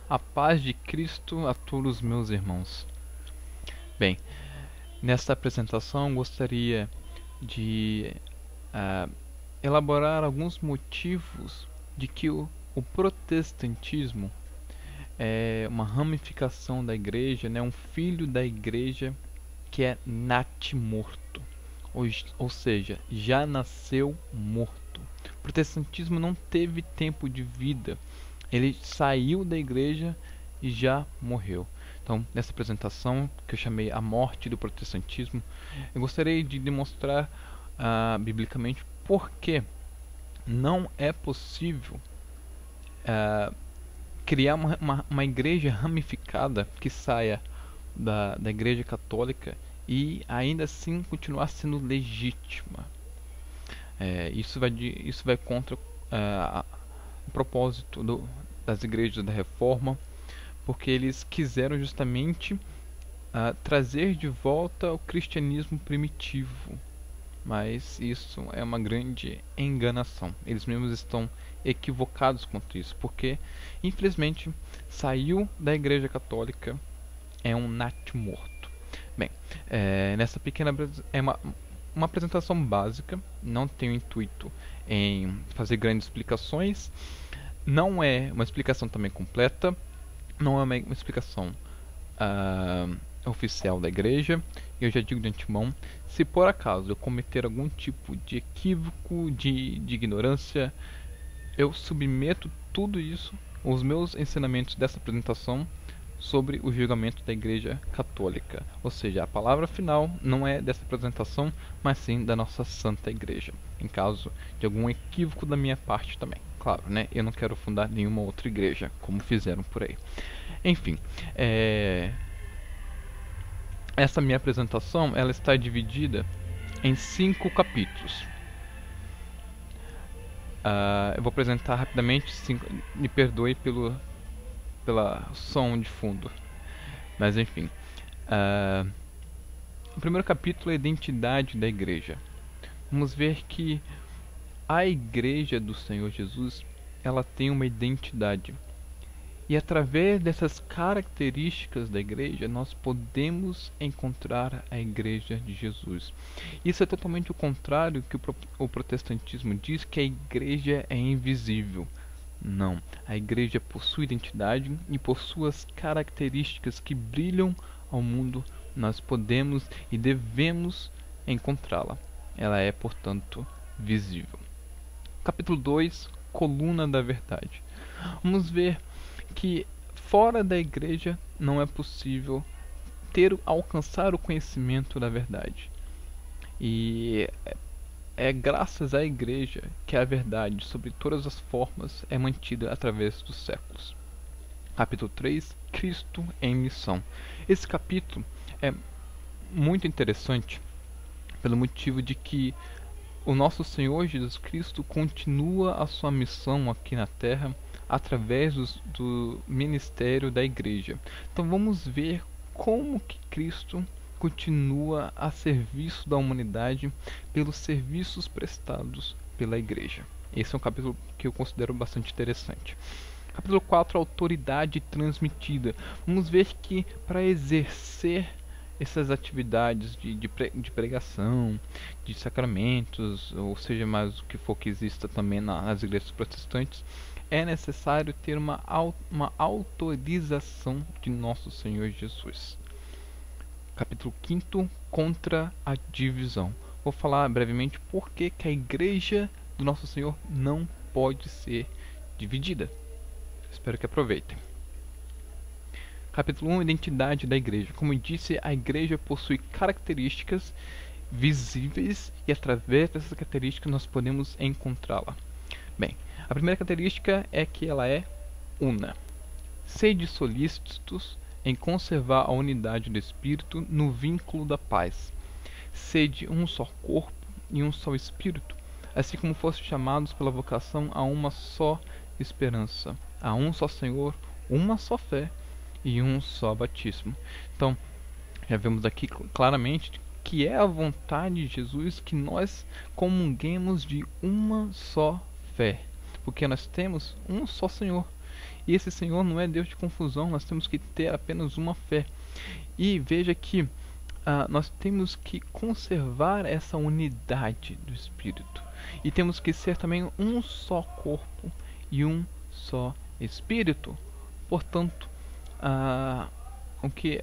A paz de Cristo a todos os meus irmãos. Bem, nesta apresentação gostaria de elaborar alguns motivos de que o protestantismo é uma ramificação da igreja, né, um filho da igreja que é natimorto, ou seja, já nasceu morto. O protestantismo não teve tempo de vida, ele saiu da igreja e já morreu. Então, nessa apresentação, que eu chamei A Morte do Protestantismo, eu gostaria de demonstrar biblicamente por que não é possível criar uma igreja ramificada que saia da igreja católica e ainda assim continuar sendo legítima. Isso vai contra o propósito das igrejas da Reforma, porque eles quiseram justamente trazer de volta o cristianismo primitivo. Mas isso é uma grande enganação. Eles mesmos estão equivocados quanto isso, porque infelizmente saiu da igreja católica, é um natimorto. Bem, nessa pequena é uma apresentação básica, não tenho intuito em fazer grandes explicações, não é uma explicação também completa, não é uma explicação oficial da igreja. Eu já digo de antemão, se por acaso eu cometer algum tipo de equívoco, de ignorância, eu submeto tudo isso, os meus ensinamentos dessa apresentação, sobre o julgamento da igreja católica. Ou seja, a palavra final não é dessa apresentação, mas sim da nossa santa igreja, em caso de algum equívoco da minha parte também. Claro, né? Eu não quero fundar nenhuma outra igreja, como fizeram por aí. Enfim, essa minha apresentação ela está dividida em 5 capítulos. Eu vou apresentar rapidamente 5. Me perdoe pela som de fundo, mas enfim. O primeiro capítulo é a identidade da igreja. Vamos ver que a igreja do Senhor Jesus, ela tem uma identidade. E através dessas características da igreja, nós podemos encontrar a igreja de Jesus. Isso é totalmente o contrário que o protestantismo diz, que a igreja é invisível. Não, a igreja possui identidade e por suas características que brilham ao mundo, nós podemos e devemos encontrá-la. Ela é, portanto, visível. Capítulo 2, Coluna da Verdade. Vamos ver que fora da igreja não é possível alcançar o conhecimento da verdade. E é graças à igreja que a verdade, sobre todas as formas, é mantida através dos séculos. Capítulo 3, Cristo em missão. Esse capítulo é muito interessante pelo motivo de que o nosso Senhor Jesus Cristo continua a sua missão aqui na terra através do ministério da igreja. Então vamos ver como que Cristo continua a serviço da humanidade pelos serviços prestados pela igreja. Esse é um capítulo que eu considero bastante interessante. Capítulo 4, autoridade transmitida. Vamos ver que para exercer essas atividades de pregação, de sacramentos, ou seja, mais o que for que exista também nas igrejas protestantes, é necessário ter uma autorização de nosso Senhor Jesus. Capítulo 5, contra a divisão. Vou falar brevemente por que a igreja do nosso Senhor não pode ser dividida. Espero que aproveitem. Capítulo 1, identidade da igreja. Como eu disse, a igreja possui características visíveis e através dessas características nós podemos encontrá-la. Bem, a primeira característica é que ela é una. Sede solícitos em conservar a unidade do Espírito no vínculo da paz. Sede um só corpo e um só Espírito, assim como fossem chamados pela vocação a uma só esperança, a um só Senhor, uma só fé e um só batismo. Então, já vemos aqui claramente que é a vontade de Jesus que nós comunguemos de uma só fé, porque nós temos um só Senhor E esse Senhor não é Deus de confusão, nós temos que ter apenas uma fé. E veja que nós temos que conservar essa unidade do Espírito. E temos que ser também um só corpo e um só Espírito. Portanto, o que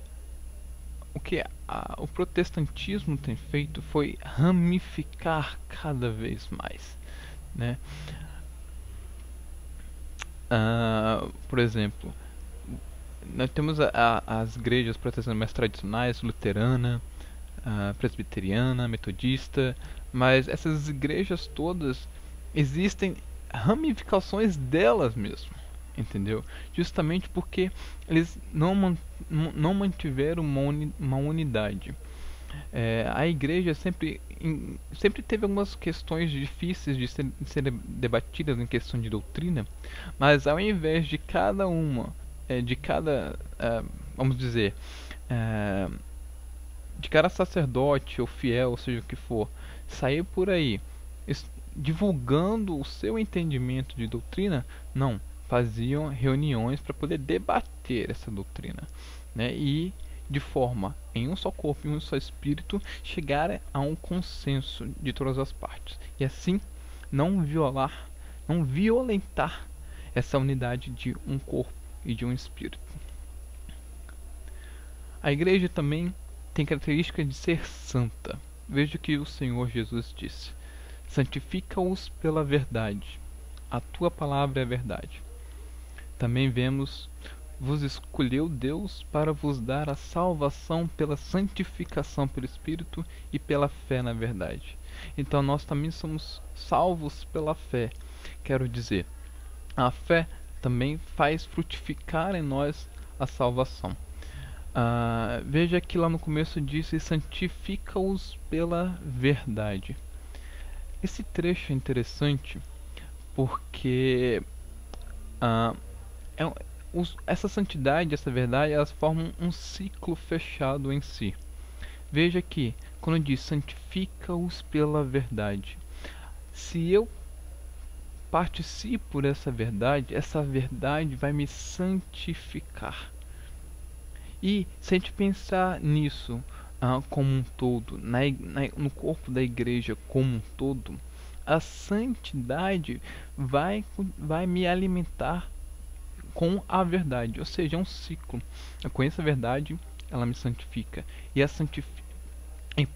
o protestantismo tem feito foi ramificar cada vez mais, né? Por exemplo, nós temos as igrejas protestantes mais tradicionais, luterana, presbiteriana, metodista, mas essas igrejas todas existem ramificações delas mesmo, entendeu? Justamente porque eles não mantiveram uma unidade. A igreja sempre teve algumas questões difíceis de serem debatidas em questão de doutrina, mas ao invés de cada uma, vamos dizer, de cada sacerdote ou fiel, ou seja o que for, sair por aí divulgando o seu entendimento de doutrina, não, faziam reuniões para poder debater essa doutrina, né? E de forma em um só corpo e um só espírito chegar a um consenso de todas as partes e assim não violentar essa unidade de um corpo e de um espírito. A igreja também tem característica de ser santa. Veja o que o Senhor Jesus disse: santifica-os pela verdade, a tua palavra é a verdade. Também vemos: vos escolheu Deus para vos dar a salvação pela santificação pelo Espírito e pela fé na verdade. Então nós também somos salvos pela fé. Quero dizer, a fé também faz frutificar em nós a salvação. Veja que lá no começo disse: santifica-os pela verdade. Esse trecho é interessante porque essa santidade, essa verdade, elas formam um ciclo fechado em si. Veja que quando diz santifica-os pela verdade, se eu participo dessa verdade, essa verdade vai me santificar. E se a gente pensar nisso como um todo, no corpo da igreja como um todo, a santidade vai me alimentar com a verdade, ou seja, é um ciclo. Eu conheço a verdade, ela me santifica. E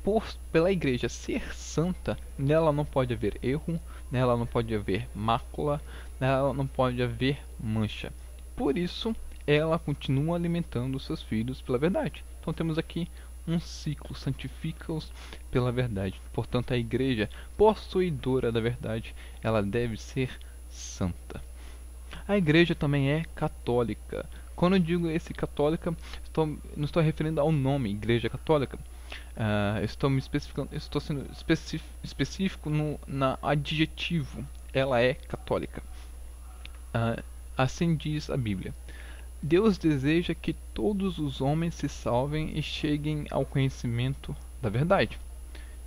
pela igreja ser santa, nela não pode haver erro, nela não pode haver mácula, nela não pode haver mancha. Por isso, ela continua alimentando os seus filhos pela verdade. Então temos aqui um ciclo: santifica-os pela verdade. Portanto, a igreja possuidora da verdade, ela deve ser santa. A igreja também é católica. Quando eu digo católica, não estou referindo ao nome igreja católica. Estou sendo específico no adjetivo. Ela é católica. Assim diz a Bíblia: Deus deseja que todos os homens se salvem e cheguem ao conhecimento da verdade.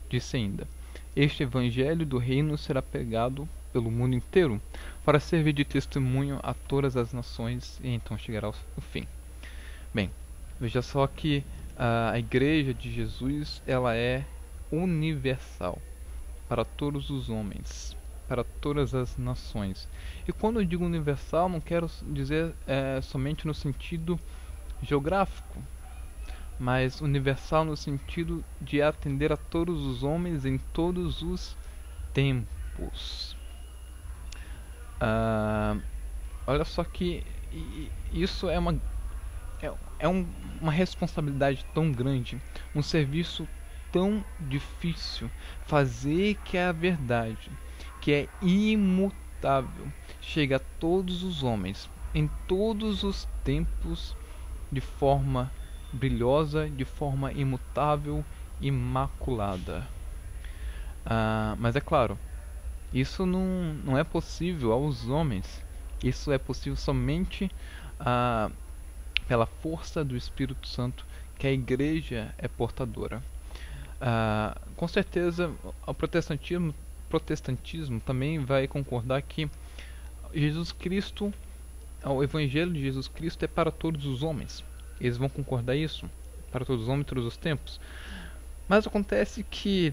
Disse ainda: este evangelho do reino será pregado pelo mundo inteiro, para servir de testemunho a todas as nações, e então chegará o fim. Bem, veja só que a igreja de Jesus, ela é universal para todos os homens, para todas as nações. E quando eu digo universal, não quero dizer somente no sentido geográfico, mas universal no sentido de atender a todos os homens em todos os tempos. Olha só que isso é uma responsabilidade tão grande, um serviço tão difícil, fazer que a verdade, que é imutável, chegue a todos os homens, em todos os tempos, de forma brilhosa, de forma imutável, imaculada. Mas é claro, isso não é possível aos homens. Isso é possível somente pela força do Espírito Santo que a igreja é portadora. Com certeza, o protestantismo também vai concordar que Jesus Cristo o Evangelho de Jesus Cristo é para todos os homens. Eles vão concordar isso? Para todos os homens, todos os tempos. Mas acontece que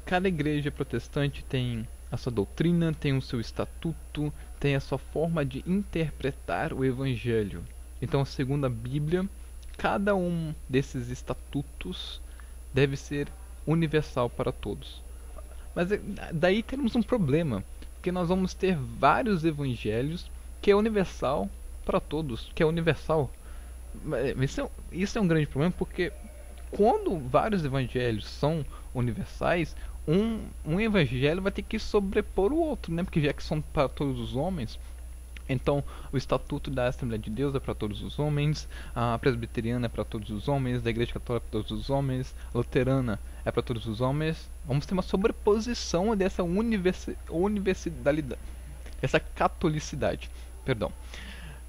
cada igreja protestante tem a sua doutrina, tem o seu estatuto, tem a sua forma de interpretar o Evangelho. Então, segundo a Bíblia, cada um desses estatutos deve ser universal para todos. Mas daí temos um problema, porque nós vamos ter vários evangelhos que é universal para todos, que é universal. Isso é um grande problema, porque quando vários evangelhos são universais, um evangelho vai ter que sobrepor o outro, né? Porque já que são para todos os homens, então o estatuto da Assembleia de Deus é para todos os homens, a presbiteriana é para todos os homens, a Igreja Católica é para todos os homens, a luterana é para todos os homens. Vamos ter uma sobreposição dessa universalidade, essa catolicidade, perdão.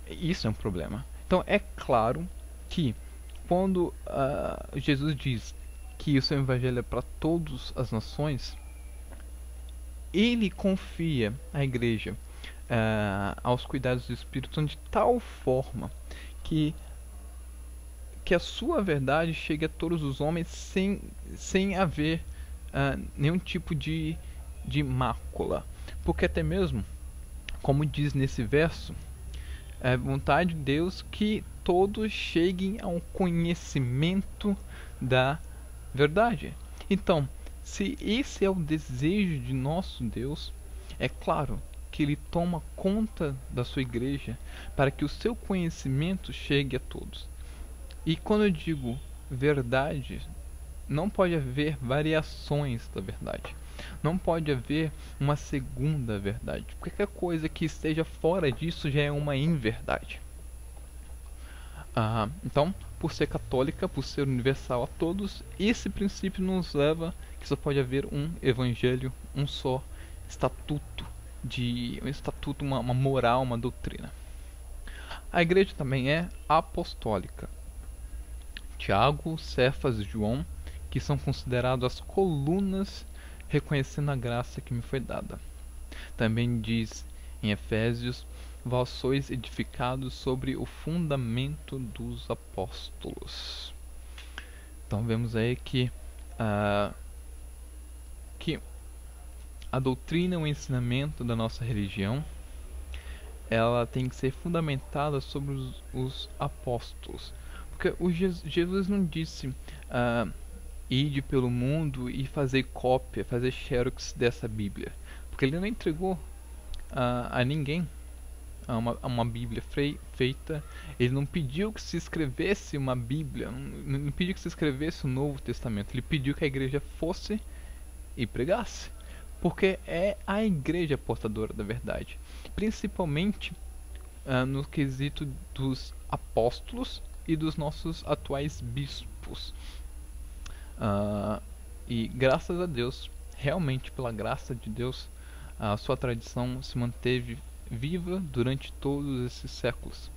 Isso é um problema. Então é claro que quando Jesus diz que o seu evangelho é para todas as nações, ele confia a igreja aos cuidados do Espírito Santo de tal forma que a sua verdade chegue a todos os homens sem haver nenhum tipo de mácula. Porque até mesmo, como diz nesse verso, é vontade de Deus que todos cheguem a um conhecimento da verdade. Então, se esse é o desejo de nosso Deus, é claro que Ele toma conta da sua igreja para que o seu conhecimento chegue a todos. E quando eu digo verdade, não pode haver variações da verdade. Não pode haver uma segunda verdade. Qualquer coisa que esteja fora disso já é uma inverdade. Então, por ser católica, por ser universal a todos, esse princípio nos leva que só pode haver um evangelho, um só estatuto, uma moral, uma doutrina. A igreja também é apostólica. Tiago, Cefas e João, que são considerados as colunas reconhecendo a graça que me foi dada. Também diz em Efésios: vós sois edificados sobre o fundamento dos apóstolos. Então vemos aí que a doutrina, o ensinamento da nossa religião, ela tem que ser fundamentada sobre os apóstolos. Porque Jesus não disse ide pelo mundo e fazer cópia, fazer xerox dessa Bíblia. Porque ele não entregou a ninguém uma Bíblia feita. Ele não pediu que se escrevesse uma Bíblia, não pediu que se escrevesse o Novo Testamento. Ele pediu que a igreja fosse e pregasse. Porque é a igreja portadora da verdade. Principalmente no quesito dos apóstolos e dos nossos atuais bispos. E graças a Deus, realmente pela graça de Deus, a sua tradição se manteve viva durante todos esses séculos.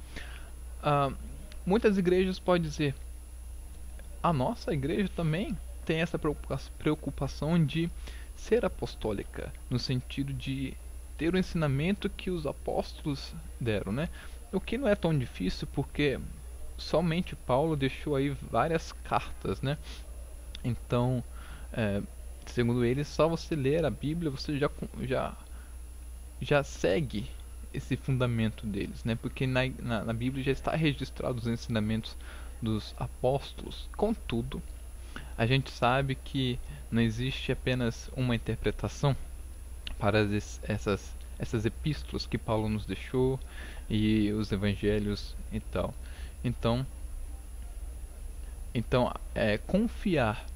Muitas igrejas podem dizer: a nossa igreja também tem essa preocupação de ser apostólica, no sentido de ter o ensinamento que os apóstolos deram, né? O que não é tão difícil, porque somente Paulo deixou aí várias cartas, né? Então, segundo ele, só você ler a Bíblia, você já segue esse fundamento deles, né? Porque na Bíblia já está registrado os ensinamentos dos apóstolos. Contudo, a gente sabe que não existe apenas uma interpretação para essas epístolas que Paulo nos deixou e os evangelhos e tal. Então confiar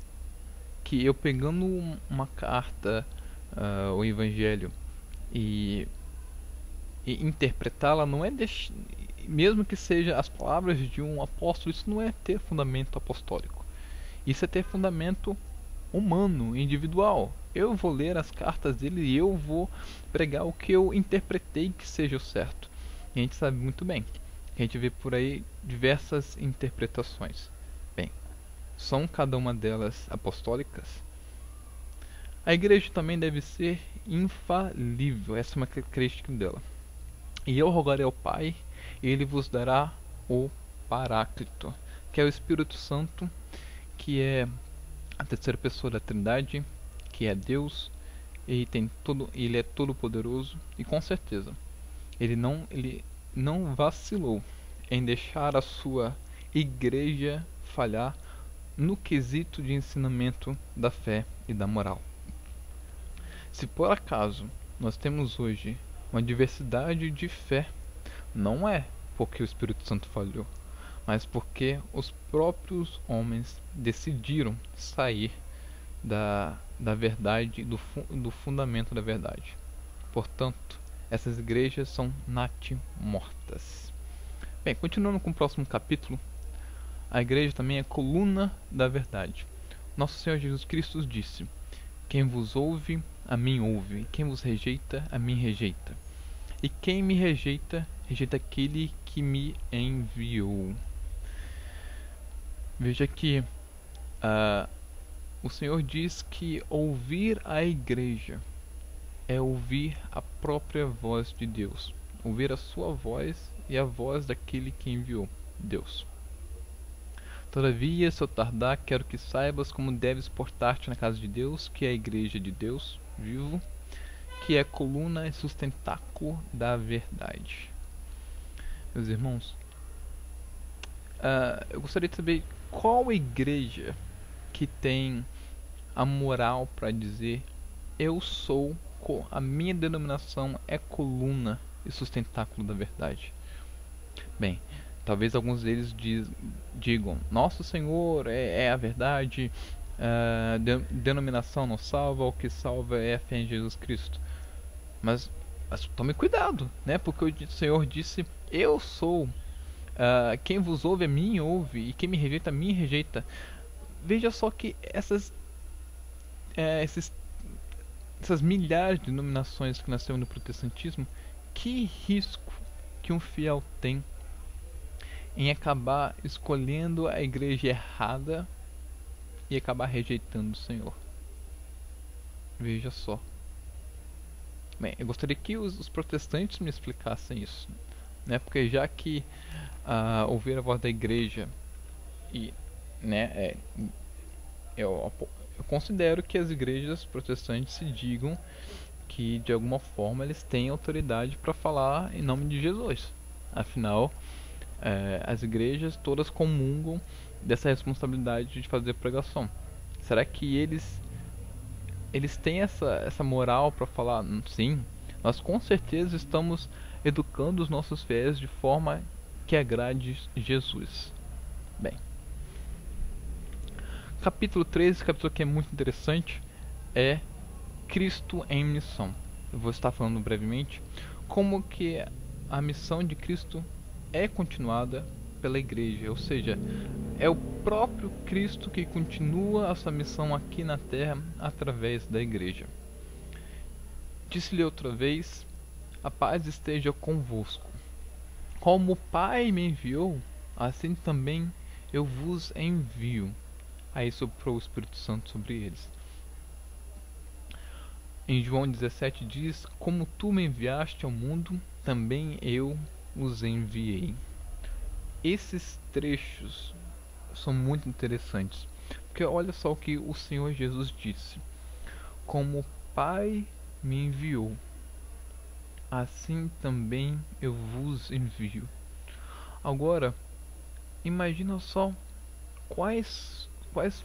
que eu pegando uma carta, o evangelho, e interpretá-la, não é mesmo que seja as palavras de um apóstolo, isso não é ter fundamento apostólico. Isso é ter fundamento humano, individual. Eu vou ler as cartas dele e eu vou pregar o que eu interpretei que seja o certo. E a gente sabe muito bem, a gente vê por aí diversas interpretações. Bem, são cada uma delas apostólicas? A igreja também deve ser infalível, essa é uma característica dela. E eu rogarei ao Pai, e ele vos dará o Paráclito, que é o Espírito Santo, que é a terceira pessoa da Trindade, que é Deus, ele é todo poderoso e com certeza ele não vacilou em deixar a sua igreja falhar no quesito de ensinamento da fé e da moral. Se por acaso nós temos hoje uma diversidade de fé, não é porque o Espírito Santo falhou, mas porque os próprios homens decidiram sair da verdade, do fundamento da verdade. Portanto, essas igrejas são natimortas. Bem, continuando com o próximo capítulo, a igreja também é coluna da verdade. Nosso Senhor Jesus Cristo disse: quem vos ouve, a mim ouve, e quem vos rejeita, a mim rejeita. E quem me rejeita, rejeita aquele que me enviou. Veja que o Senhor diz que ouvir a igreja é ouvir a própria voz de Deus, ouvir a sua voz e a voz daquele que enviou, Deus. Todavia, se eu tardar, quero que saibas como deves portar-te na casa de Deus, que é a igreja de Deus vivo, que é coluna e sustentáculo da verdade. Meus irmãos, eu gostaria de saber qual igreja que tem a moral para dizer: eu sou, a minha denominação é coluna e sustentáculo da verdade. Bem, talvez alguns deles digam: nosso Senhor é a verdade, denominação não salva, o que salva é a fé em Jesus Cristo. Mas tome cuidado, né? Porque o Senhor disse: eu sou, quem vos ouve a mim ouve, e quem me rejeita a mim rejeita. Veja só que essas milhares de denominações que nasceram no protestantismo, que risco que um fiel tem em acabar escolhendo a igreja errada e acabar rejeitando o Senhor. Veja só. Bem, eu gostaria que os protestantes me explicassem isso, né? Porque já que ouvir a voz da igreja e, né, eu considero que as igrejas protestantes se digam que de alguma forma eles têm autoridade para falar em nome de Jesus. Afinal, as igrejas todas comungam dessa responsabilidade de fazer pregação. Será que eles têm essa moral para falar? Sim, nós com certeza estamos educando os nossos fiéis de forma que agrade Jesus. Bem, capítulo 13, capítulo que é muito interessante, é Cristo em missão. Eu vou estar falando brevemente como que a missão de Cristo é continuada pela igreja, ou seja, é o próprio Cristo que continua a sua missão aqui na terra através da igreja. Disse-lhe outra vez: a paz esteja convosco. Como o Pai me enviou, assim também eu vos envio. Aí soprou o Espírito Santo sobre eles. Em João 17 diz: como tu me enviaste ao mundo, também eu os enviei. Esses trechos são muito interessantes, porque olha só o que o Senhor Jesus disse: como o Pai me enviou, assim também eu vos envio. Agora, imagina só quais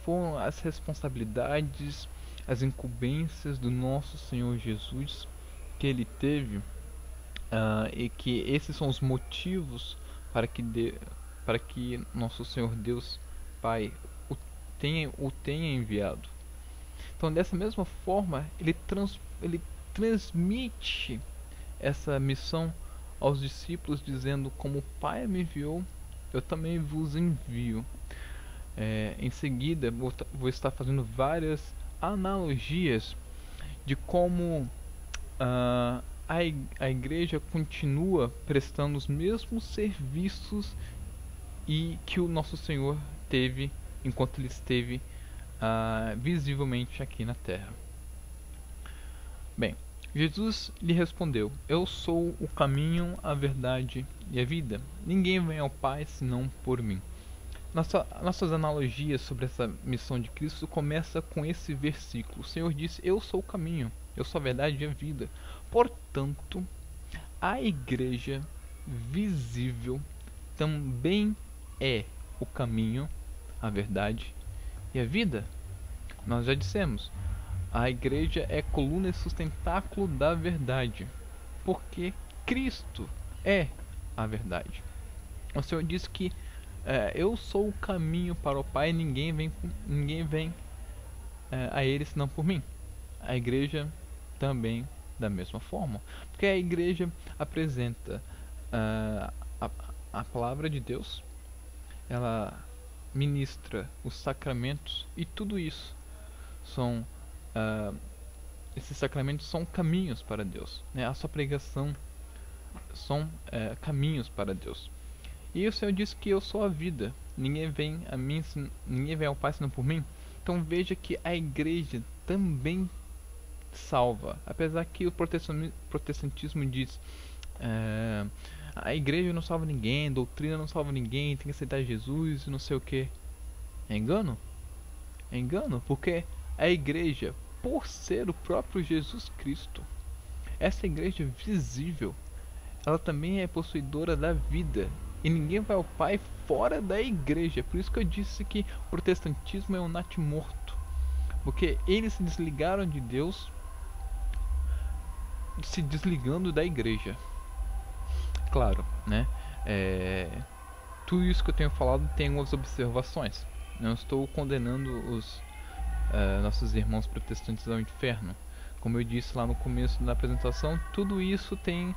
foram as responsabilidades, as incumbências do nosso Senhor Jesus que ele teve, e que esses são os motivos para que nosso Senhor Deus Pai o tenha enviado. Então, dessa mesma forma, ele transmite essa missão aos discípulos, dizendo: como o Pai me enviou, eu também vos envio. Em seguida, vou estar fazendo várias analogias de como a igreja continua prestando os mesmos serviços e que o nosso Senhor teve enquanto ele esteve visivelmente aqui na terra. Bem, Jesus lhe respondeu: Eu sou o caminho, a verdade e a vida. Ninguém vem ao Pai senão por mim. Nossas analogias sobre essa missão de Cristo começa com esse versículo. O Senhor disse: Eu sou o caminho, eu sou a verdade e a vida. Portanto, a igreja visível também é o caminho, a verdade e a vida. Nós já dissemos, a igreja é coluna e sustentáculo da verdade, porque Cristo é a verdade. O Senhor disse que eu sou o caminho para o Pai, ninguém vem a Ele senão por mim. A igreja também da mesma forma, porque a igreja apresenta a palavra de Deus, ela ministra os sacramentos, e tudo isso são esses sacramentos são caminhos para Deus, né? A sua pregação são caminhos para Deus. E o Senhor disse que eu sou a vida. Ninguém vem ao Pai senão por mim. Então veja que a igreja também salva. Apesar que o protestantismo diz a igreja não salva ninguém, a doutrina não salva ninguém, tem que aceitar Jesus e não sei o que. É engano? É engano, porque a igreja, por ser o próprio Jesus Cristo, essa igreja visível, ela também é possuidora da vida. E ninguém vai ao Pai fora da igreja. Por isso que eu disse que o protestantismo é um natimorto, porque eles se desligaram de Deus, se desligando da igreja. Claro, né? Tudo isso que eu tenho falado tem algumas observações. Não estou condenando os nossos irmãos protestantes ao inferno. Como eu disse lá no começo da apresentação, tudo isso tem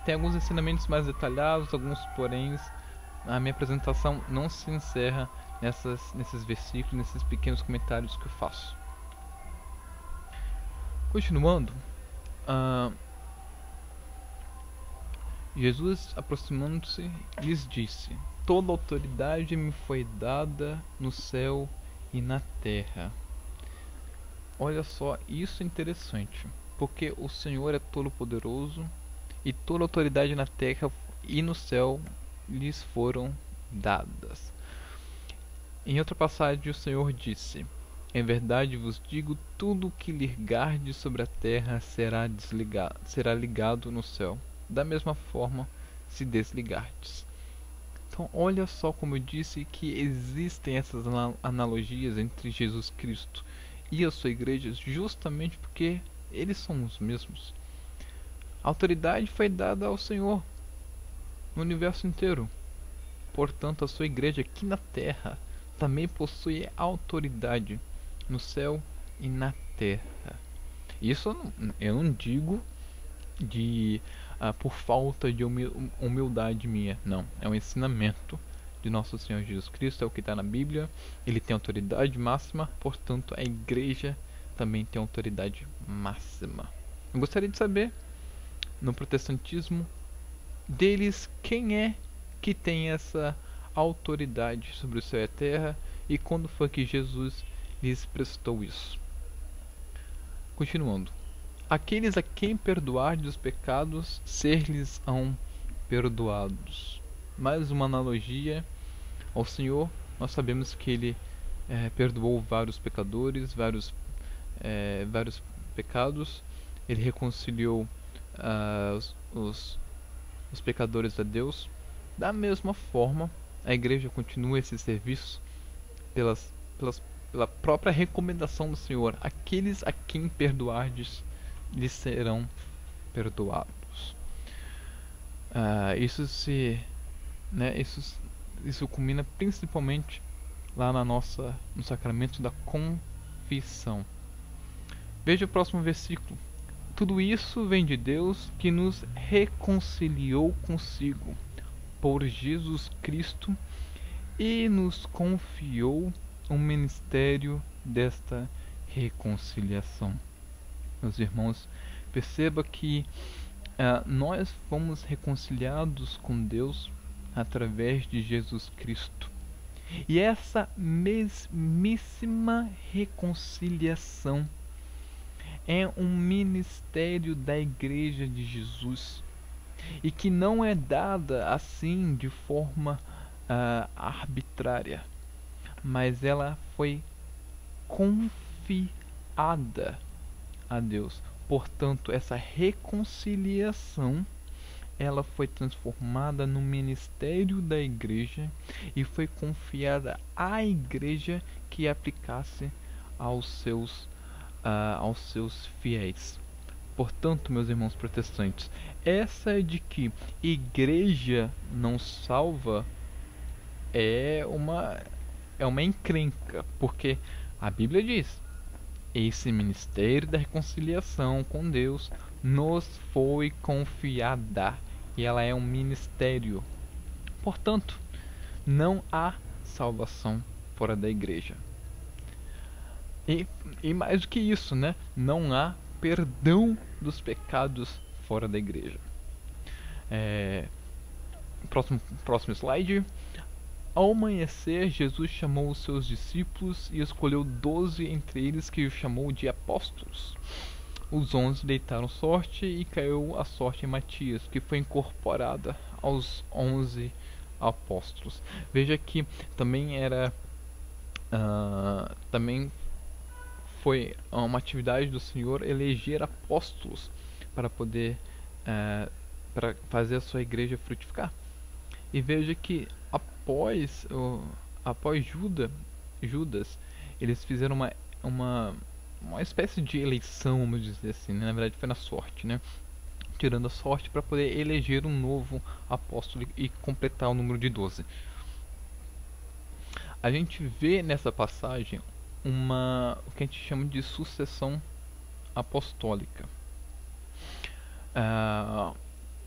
alguns ensinamentos mais detalhados, alguns poréns. A minha apresentação não se encerra nesses versículos, nesses pequenos comentários que eu faço. Continuando, Jesus, aproximando-se, lhes disse: Toda autoridade me foi dada no céu e na terra. Olha só, isso é interessante, porque o Senhor é todo-poderoso e toda autoridade na terra e no céu lhes foram dadas. Em outra passagem o Senhor disse: Em verdade vos digo, tudo o que ligardes sobre a terra será ligado no céu. Da mesma forma, se desligardes. Então, olha só como eu disse que existem essas analogias entre Jesus Cristo e a sua igreja, justamente porque eles são os mesmos. A autoridade foi dada ao Senhor no universo inteiro. Portanto, a sua igreja aqui na terra também possui autoridade no céu e na terra. Isso eu não digo por falta de humildade minha. Não, é um ensinamento de nosso Senhor Jesus Cristo, é o que está na Bíblia. Ele tem autoridade máxima, portanto a igreja também tem autoridade máxima. Eu gostaria de saber, no protestantismo deles, quem é que tem essa autoridade sobre o céu e a terra, e quando foi que Jesus lhes prestou isso. Continuando: Aqueles a quem perdoardes os pecados, ser-lhes-ão perdoados. Mais uma analogia ao Senhor. Nós sabemos que Ele perdoou vários pecadores, vários pecados. Ele reconciliou os pecadores a Deus. Da mesma forma, a igreja continua esse serviço pela própria recomendação do Senhor. Aqueles a quem perdoardes lhes serão perdoados. Isso culmina principalmente lá no sacramento da confissão. Veja o próximo versículo. Tudo isso vem de Deus, que nos reconciliou consigo por Jesus Cristo e nos confiou o ministério desta reconciliação. Meus irmãos, perceba que nós fomos reconciliados com Deus através de Jesus Cristo. E essa mesmíssima reconciliação, é um ministério da Igreja de Jesus e que não é dada assim de forma arbitrária, mas ela foi confiada a Deus. Portanto, essa reconciliação ela foi transformada no ministério da igreja e foi confiada à igreja que aplicasse aos seus fiéis. Portanto, meus irmãos protestantes, essa de que igreja não salva é uma encrenca, porque a Bíblia diz: esse ministério da reconciliação com Deus nos foi confiada e ela é um ministério. Portanto, não há salvação fora da igreja. E mais do que isso, né? Não há perdão dos pecados fora da igreja. Próximo slide. Ao amanhecer, Jesus chamou os seus discípulos e escolheu 12 entre eles que chamou de apóstolos. Os 11 deitaram sorte e caiu a sorte em Matias, que foi incorporada aos 11 apóstolos. Veja que também foi uma atividade do Senhor eleger apóstolos para poder para fazer a sua igreja frutificar. E veja que após Judas, eles fizeram uma espécie de eleição, vamos dizer assim, né? Na verdade foi na sorte, né? Tirando a sorte para poder eleger um novo apóstolo e completar o número de 12. A gente vê nessa passagem o que a gente chama de sucessão apostólica.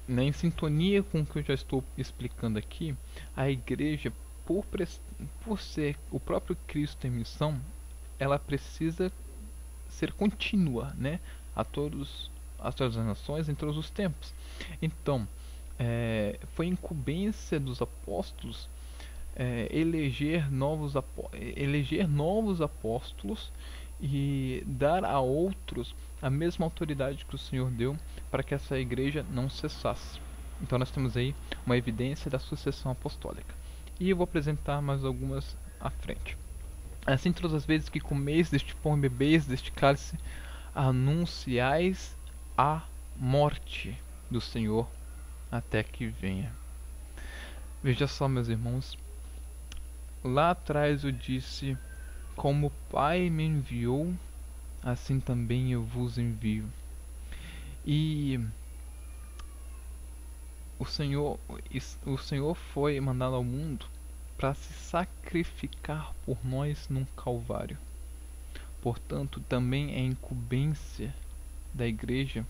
Em sintonia com o que eu já estou explicando aqui, a igreja, por ser o próprio Cristo em missão, ela precisa ser contínua, né, a todas as nações em todos os tempos. Então, foi incumbência dos apóstolos eleger novos apóstolos e dar a outros a mesma autoridade que o Senhor deu para que essa igreja não cessasse. Então nós temos aí uma evidência da sucessão apostólica. E eu vou apresentar mais algumas à frente. Assim, todas as vezes que comeis deste pão e bebeis deste cálice, anunciais a morte do Senhor até que venha. Veja só, meus irmãos, lá atrás eu disse: como o Pai me enviou, assim também eu vos envio. E o Senhor foi mandado ao mundo para se sacrificar por nós num Calvário. Portanto, também é incumbência da igreja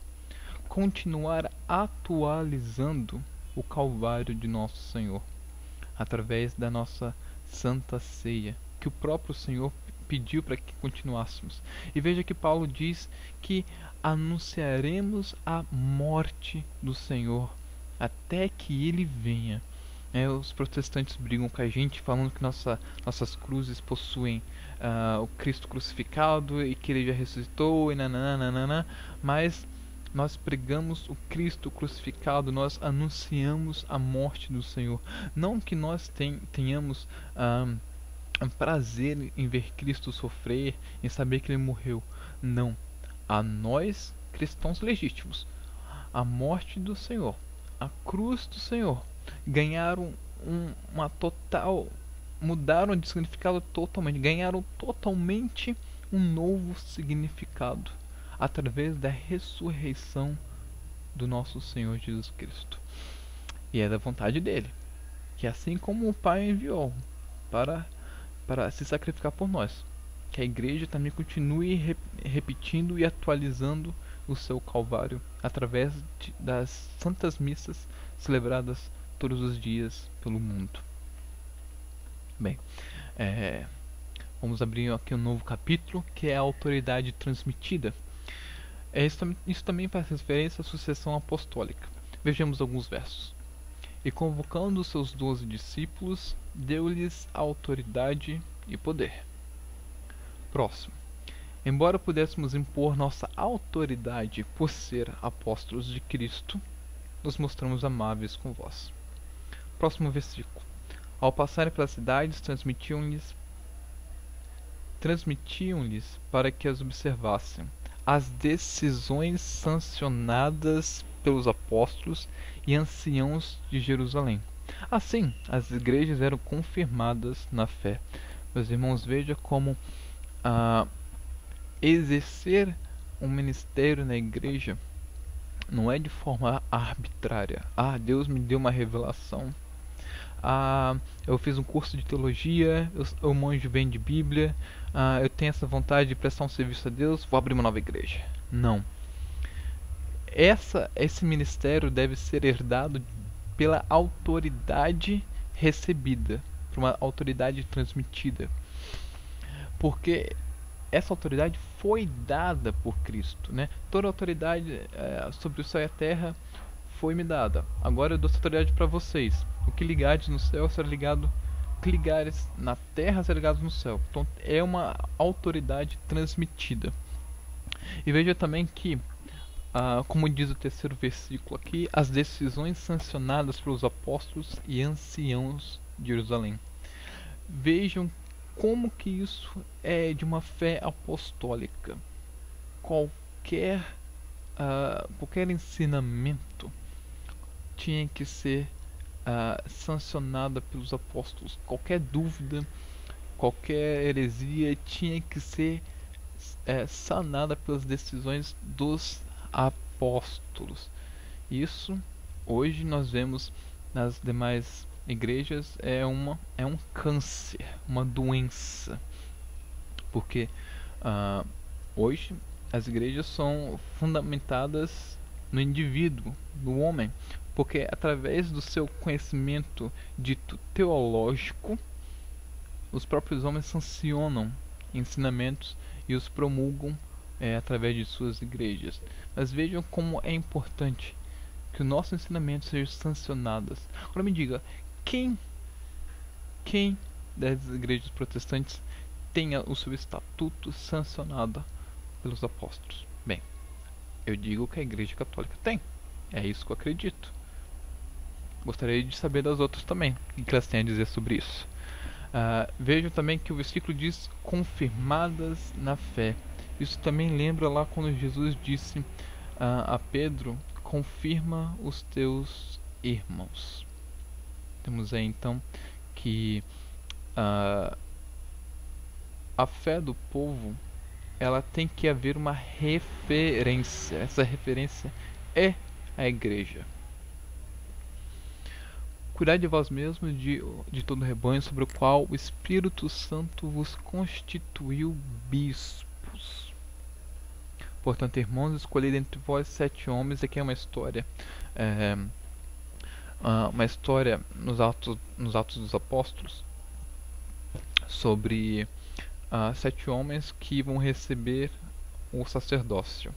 continuar atualizando o Calvário de nosso Senhor através da nossa Santa Ceia, que o próprio Senhor pediu para que continuássemos. E veja que Paulo diz que anunciaremos a morte do Senhor até que ele venha. Os protestantes brigam com a gente falando que nossas cruzes possuem o Cristo crucificado e que ele já ressuscitou e nananana, mas nós pregamos o Cristo crucificado, nós anunciamos a morte do Senhor. Não que nós tenhamos prazer em ver Cristo sofrer, em saber que ele morreu. Não. A nós, cristãos legítimos, a morte do Senhor, a cruz do Senhor, ganharam mudaram de significado totalmente, ganharam totalmente um novo significado através da ressurreição do nosso Senhor Jesus Cristo. E é da vontade dele, que assim como o Pai enviou para se sacrificar por nós, que a igreja também continue repetindo e atualizando o seu Calvário através das santas missas celebradas todos os dias pelo mundo. Bem, vamos abrir aqui um novo capítulo, que é a autoridade transmitida. Isso também faz referência à sucessão apostólica. Vejamos alguns versos. E convocando os seus 12 discípulos, deu-lhes autoridade e poder. Próximo. Embora pudéssemos impor nossa autoridade por ser apóstolos de Cristo, nos mostramos amáveis com vós. Próximo versículo. Ao passarem pelas cidades, transmitiam-lhes para que as observassem as decisões sancionadas pelos apóstolos e anciãos de Jerusalém. Assim, as igrejas eram confirmadas na fé. Meus irmãos, veja como exercer um ministério na igreja não é de forma arbitrária. Deus me deu uma revelação. Eu fiz um curso de teologia, eu manjo bem de Bíblia, eu tenho essa vontade de prestar um serviço a Deus, vou abrir uma nova igreja. Não. Esse ministério deve ser herdado pela autoridade recebida, por uma autoridade transmitida. Porque essa autoridade foi dada por Cristo, né? Toda a autoridade sobre o céu e a terra foi me dada. Agora eu dou essa autoridade para vocês. O que ligares no céu será ligado, o que ligares na terra será ligado no céu. Então é uma autoridade transmitida. E veja também que, como diz o terceiro versículo aqui, as decisões sancionadas pelos apóstolos e anciãos de Jerusalém. Vejam como que isso é de uma fé apostólica. Qualquer ensinamento tinha que ser sancionada pelos apóstolos. Qualquer dúvida, qualquer heresia tinha que ser sanada pelas decisões dos apóstolos. Isso hoje nós vemos nas demais igrejas é um câncer, uma doença, porque hoje as igrejas são fundamentadas no indivíduo, no homem, porque através do seu conhecimento dito teológico, os próprios homens sancionam ensinamentos e os promulgam através de suas igrejas. Mas vejam como é importante que o nosso ensinamento seja sancionado. Agora me diga, quem das igrejas protestantes tenha o seu estatuto sancionado pelos apóstolos? Bem, eu digo que a igreja católica tem. É isso que eu acredito. Gostaria de saber das outras também, o que elas têm a dizer sobre isso. Vejam também que o versículo diz confirmadas na fé. Isso também lembra lá quando Jesus disse a Pedro: confirma os teus irmãos. Temos aí então que a fé do povo, ela tem que haver uma referência. Essa referência é a igreja. Cuidai de vós mesmos, de todo o rebanho, sobre o qual o Espírito Santo vos constituiu bispos. Portanto, irmãos, escolhei dentre vós 7 homens. Aqui é uma história nos Atos dos Apóstolos sobre 7 homens que vão receber o sacerdócio,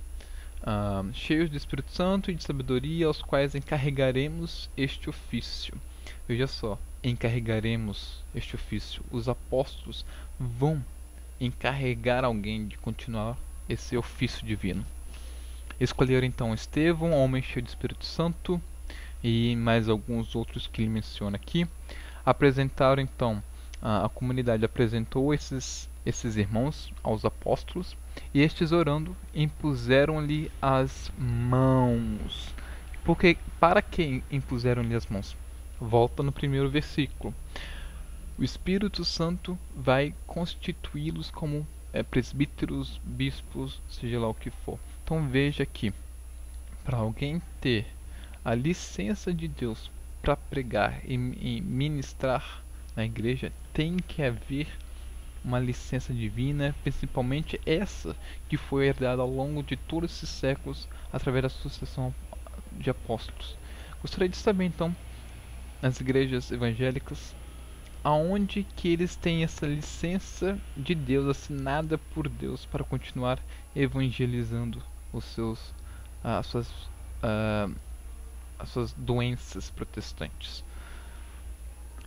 cheios do Espírito Santo e de sabedoria, aos quais encarregaremos este ofício. Veja só, encarregaremos este ofício. Os apóstolos vão encarregar alguém de continuar esse ofício divino. Escolheram então Estevão, homem cheio de Espírito Santo, e mais alguns outros que ele menciona aqui. Apresentaram então, a comunidade apresentou esses irmãos aos apóstolos, e estes, orando, impuseram-lhe as mãos. Para que impuseram-lhe as mãos? Volta no primeiro versículo. O Espírito Santo vai constituí-los como presbíteros, bispos, seja lá o que for. Então veja aqui, para alguém ter a licença de Deus para pregar e ministrar na igreja, tem que haver uma licença divina, principalmente essa que foi herdada ao longo de todos esses séculos através da sucessão de apóstolos. Gostaria de saber então, nas igrejas evangélicas, aonde que eles têm essa licença de Deus assinada por Deus para continuar evangelizando as suas doenças protestantes.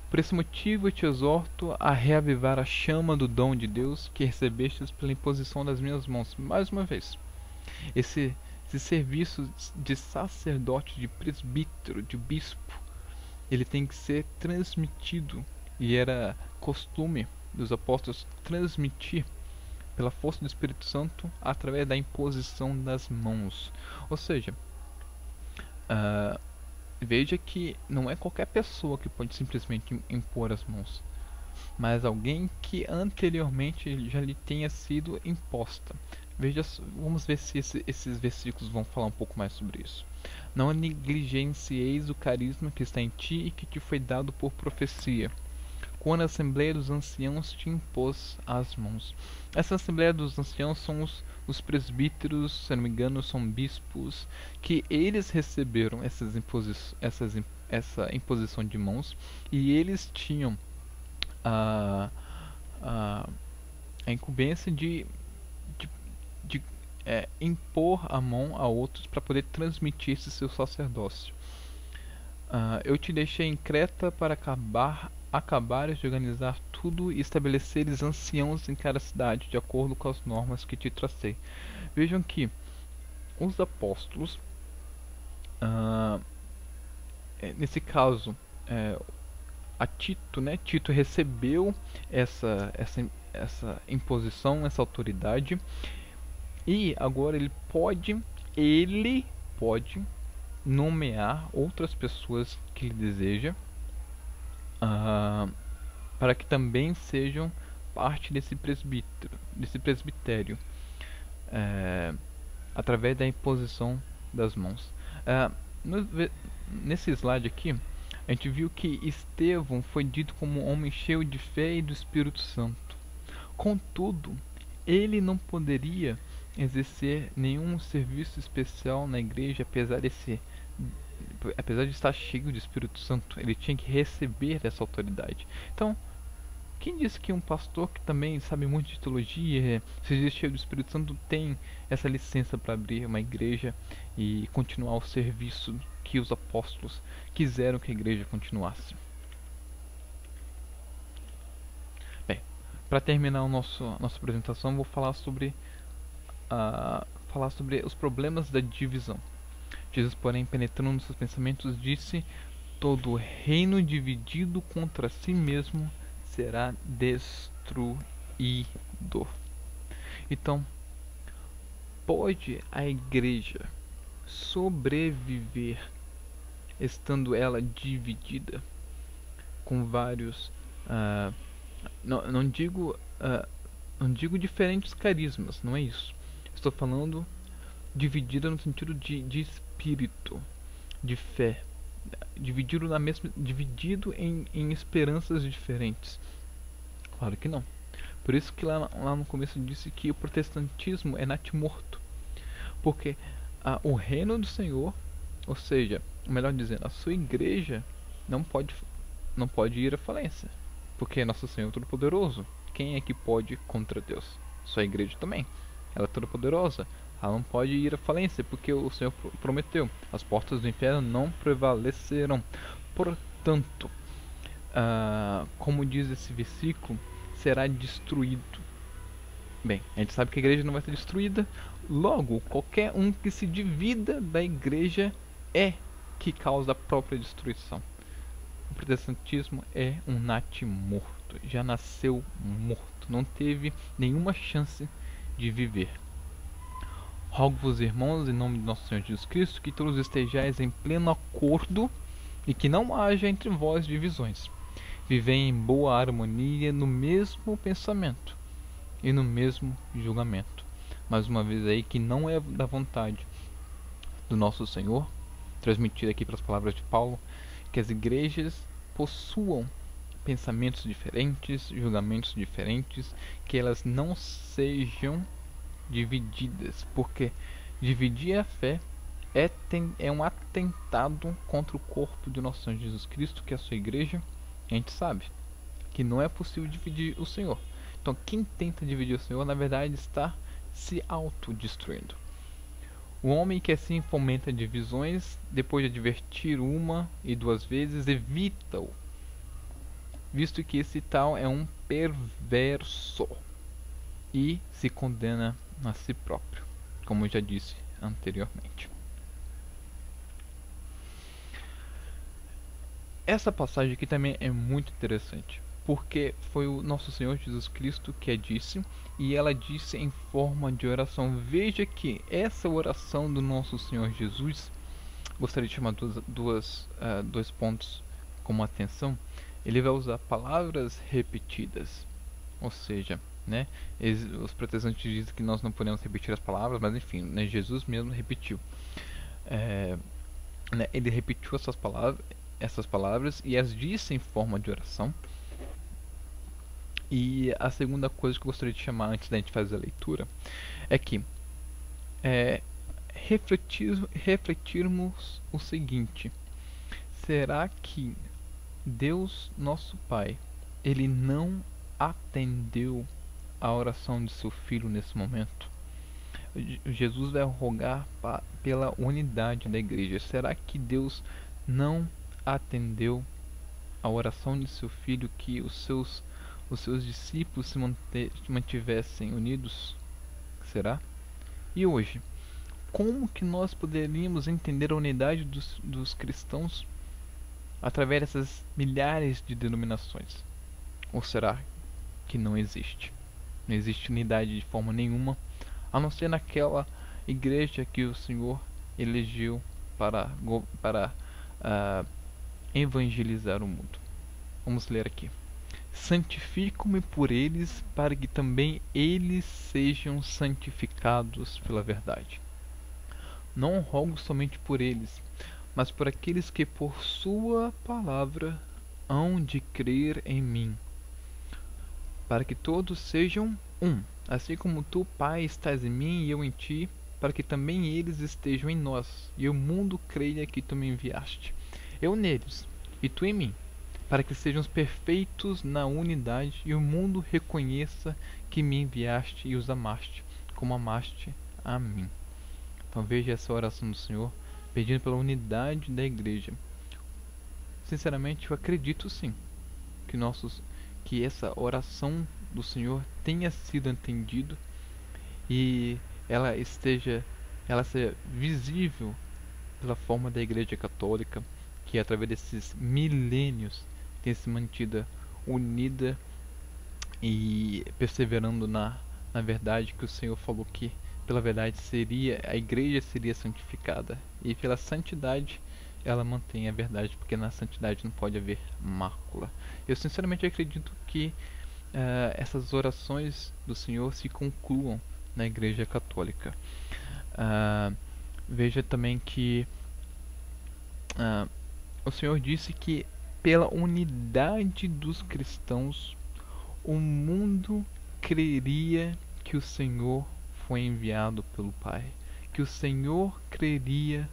Por esse motivo eu te exorto a reavivar a chama do dom de Deus que recebestes pela imposição das minhas mãos. Mais uma vez, esse serviço de sacerdote, de presbítero, de bispo, ele tem que ser transmitido. E era costume dos apóstolos transmitir pela força do Espírito Santo através da imposição das mãos. Ou seja, veja que não é qualquer pessoa que pode simplesmente impor as mãos, mas alguém que anteriormente já lhe tenha sido imposta. Vamos ver se esses versículos vão falar um pouco mais sobre isso. Não negligencieis o carisma que está em ti e que te foi dado por profecia, quando a Assembleia dos Anciãos te impôs as mãos. Essa Assembleia dos Anciãos são os presbíteros, se não me engano, são bispos, que eles receberam essa imposição de mãos, e eles tinham a incumbência de impor a mão a outros para poder transmitir esse seu sacerdócio. Eu te deixei em Creta para acabares de organizar tudo e estabeleceres anciãos em cada cidade, de acordo com as normas que te tracei. Vejam que os apóstolos, nesse caso, a Tito, né? Tito recebeu essa imposição, essa autoridade, e agora ele pode nomear outras pessoas que ele deseja, para que também sejam parte desse presbitério, através da imposição das mãos. Nesse slide aqui, a gente viu que Estevão foi dito como um homem cheio de fé e do Espírito Santo. Contudo, ele não poderia exercer nenhum serviço especial na igreja, apesar de estar cheio de Espírito Santo. Ele tinha que receber essa autoridade. Então, quem disse que um pastor que também sabe muito de teologia, se diz cheio do Espírito Santo, tem essa licença para abrir uma igreja e continuar o serviço que os apóstolos quiseram que a igreja continuasse? Bem, para terminar nossa apresentação, vou falar sobre os problemas da divisão. Jesus, porém, penetrando nos seus pensamentos, disse: todo reino dividido contra si mesmo será destruído. Então, pode a igreja sobreviver estando ela dividida com vários, não digo diferentes carismas, não é isso. Estou falando dividida no sentido de espírito, de fé, dividido em esperanças diferentes. Claro que não. Por isso que lá no começo disse que o protestantismo é natimorto, porque o reino do Senhor, ou seja, melhor dizendo, a sua igreja não pode ir à falência, porque nosso Senhor é todo-poderoso. Quem é que pode contra Deus? Sua igreja também, ela é toda-poderosa. Ela não pode ir à falência, porque o Senhor prometeu: as portas do inferno não prevalecerão. Portanto, como diz esse versículo, será destruído. Bem, a gente sabe que a igreja não vai ser destruída. Logo, qualquer um que se divida da igreja é que causa a própria destruição. O protestantismo é um natimorto. Já nasceu morto. Não teve nenhuma chance de viver. Rogo-vos, irmãos, em nome de nosso Senhor Jesus Cristo, que todos estejais em pleno acordo e que não haja entre vós divisões. Vivei em boa harmonia, no mesmo pensamento e no mesmo julgamento. Mais uma vez aí, que não é da vontade do nosso Senhor, transmitido aqui pelas palavras de Paulo, que as igrejas possuam pensamentos diferentes, julgamentos diferentes, que elas não sejam divididas, porque dividir a fé é um atentado contra o corpo de nosso Senhor Jesus Cristo, que é a sua igreja. A gente sabe que não é possível dividir o Senhor. Então quem tenta dividir o Senhor, na verdade, está se autodestruindo. O homem que assim fomenta divisões, depois de advertir uma e duas vezes, evita-o. visto que esse tal é um perverso e se condena a si próprio, como eu já disse anteriormente. Essa passagem aqui também é muito interessante, porque foi o nosso Senhor Jesus Cristo que a disse, e ela disse em forma de oração. Veja que essa oração do nosso Senhor Jesus, gostaria de chamar dois pontos como atenção. Ele vai usar palavras repetidas, ou seja, né, os protestantes dizem que nós não podemos repetir as palavras, mas enfim, né, Jesus mesmo repetiu. Né, ele repetiu essas palavras e as disse em forma de oração. E a segunda coisa que eu gostaria de chamar antes da gente fazer a leitura é que refletirmos o seguinte: será que Deus, nosso Pai, ele não atendeu a oração de seu filho nesse momento? Jesus vai rogar pela unidade da igreja. Será que Deus não atendeu a oração de seu filho, que os seus discípulos se mantivessem unidos? Será? E hoje, como que nós poderíamos entender a unidade dos cristãos através dessas milhares de denominações? Ou será que não existe? Não existe unidade de forma nenhuma, a não ser naquela igreja que o Senhor elegeu para evangelizar o mundo. Vamos ler aqui. Santifico-me por eles, para que também eles sejam santificados pela verdade. Não rogo somente por eles, mas por aqueles que por sua palavra hão de crer em mim, para que todos sejam um, assim como tu, Pai, estás em mim e eu em ti, para que também eles estejam em nós, e o mundo creia que tu me enviaste. Eu neles, e tu em mim, para que sejam perfeitos na unidade, e o mundo reconheça que me enviaste e os amaste, como amaste a mim. Então veja essa oração do Senhor, pedindo pela unidade da igreja. Sinceramente, eu acredito sim, que essa oração do Senhor tenha sido entendida e ela seja visível pela forma da Igreja Católica, que através desses milênios tem se mantida unida e perseverando na verdade que o Senhor falou, que pela verdade a igreja seria santificada, e pela santidade ela mantém a verdade, porque na santidade não pode haver mácula. Eu sinceramente acredito que essas orações do Senhor se concluam na Igreja Católica. Veja também que o Senhor disse que pela unidade dos cristãos o mundo creria que o Senhor foi enviado pelo Pai, que o Senhor creria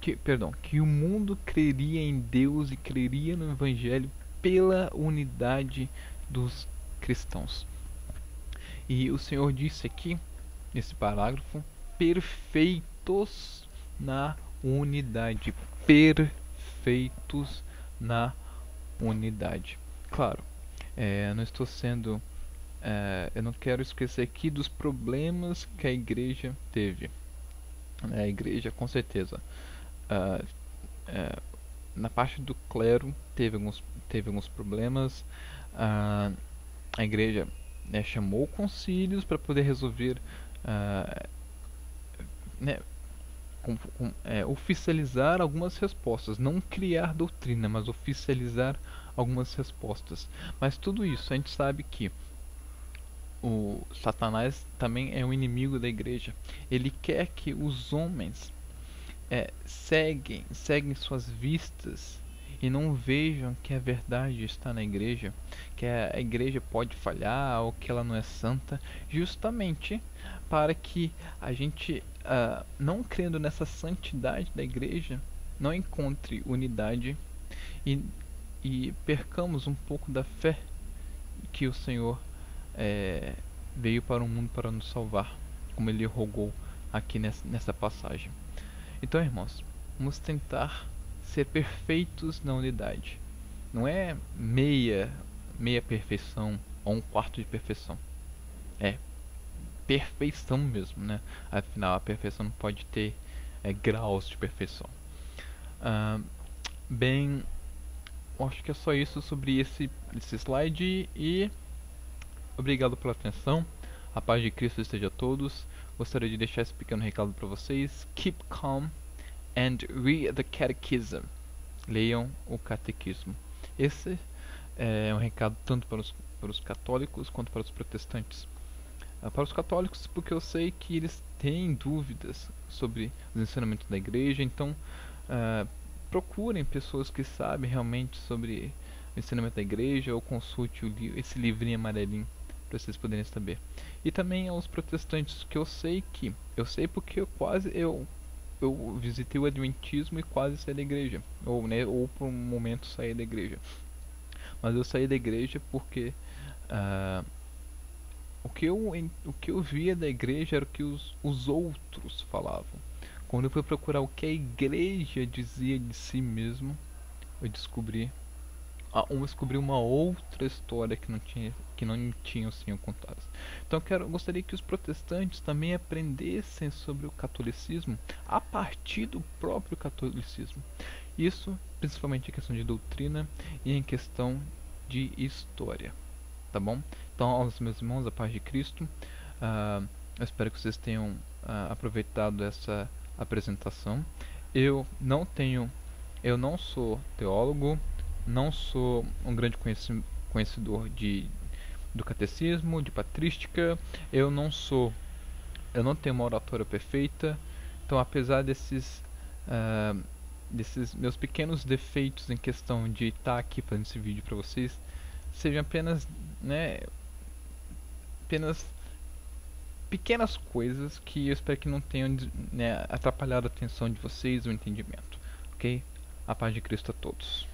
que o mundo creria em Deus e creria no Evangelho pela unidade dos cristãos. E o Senhor disse aqui, nesse parágrafo, perfeitos na unidade. Perfeitos na unidade. Claro, não estou sendo... eu não quero esquecer aqui dos problemas que a igreja teve. A igreja, com certeza, na parte do clero teve alguns problemas. A igreja chamou concílios para poder resolver, oficializar algumas respostas, não criar doutrina, mas oficializar algumas respostas. Mas tudo isso a gente sabe que o Satanás também é um inimigo da igreja. Ele quer que os homens seguem suas vistas e não vejam que a verdade está na igreja, que a igreja pode falhar ou que ela não é santa, justamente para que a gente, não crendo nessa santidade da igreja, não encontre unidade e percamos um pouco da fé que o Senhor veio para o mundo para nos salvar, como ele rogou aqui nessa passagem. Então, irmãos, vamos tentar ser perfeitos na unidade. não é meia perfeição ou um quarto de perfeição. É perfeição mesmo, né? Afinal, a perfeição não pode ter graus de perfeição. Ah, bem, acho que é só isso sobre esse slide e obrigado pela atenção. A paz de Cristo esteja a todos. Gostaria de deixar esse pequeno recado para vocês. Keep calm and read the catechism. Leiam o catequismo. Esse é um recado tanto para os católicos quanto para os protestantes. Para os católicos, porque eu sei que eles têm dúvidas sobre os ensinamentos da igreja, então procurem pessoas que sabem realmente sobre o ensinamento da igreja ou consulte esse livrinho amarelinho para vocês poderem saber. E também aos protestantes, que eu sei porque eu visitei o Adventismo e quase saí da igreja, ou por um momento saí da igreja. Mas eu saí da igreja porque o que eu via da igreja era o que os outros falavam. Quando eu fui procurar o que a igreja dizia de si mesmo, eu descobri uma outra história que não tinham sido contadas. Então eu gostaria que os protestantes também aprendessem sobre o catolicismo a partir do próprio catolicismo. Isso principalmente em questão de doutrina e em questão de história. Tá bom? Então, aos meus irmãos, a paz de Cristo. Eu espero que vocês tenham aproveitado essa apresentação. Eu não sou teólogo, não sou um grande conhecedor do catecismo, de patrística. Eu não tenho uma oratória perfeita. Então, apesar desses meus pequenos defeitos em questão de estar aqui fazendo esse vídeo para vocês, sejam apenas pequenas coisas que eu espero que não tenham atrapalhado a atenção de vocês, o entendimento, ok? A paz de Cristo a todos.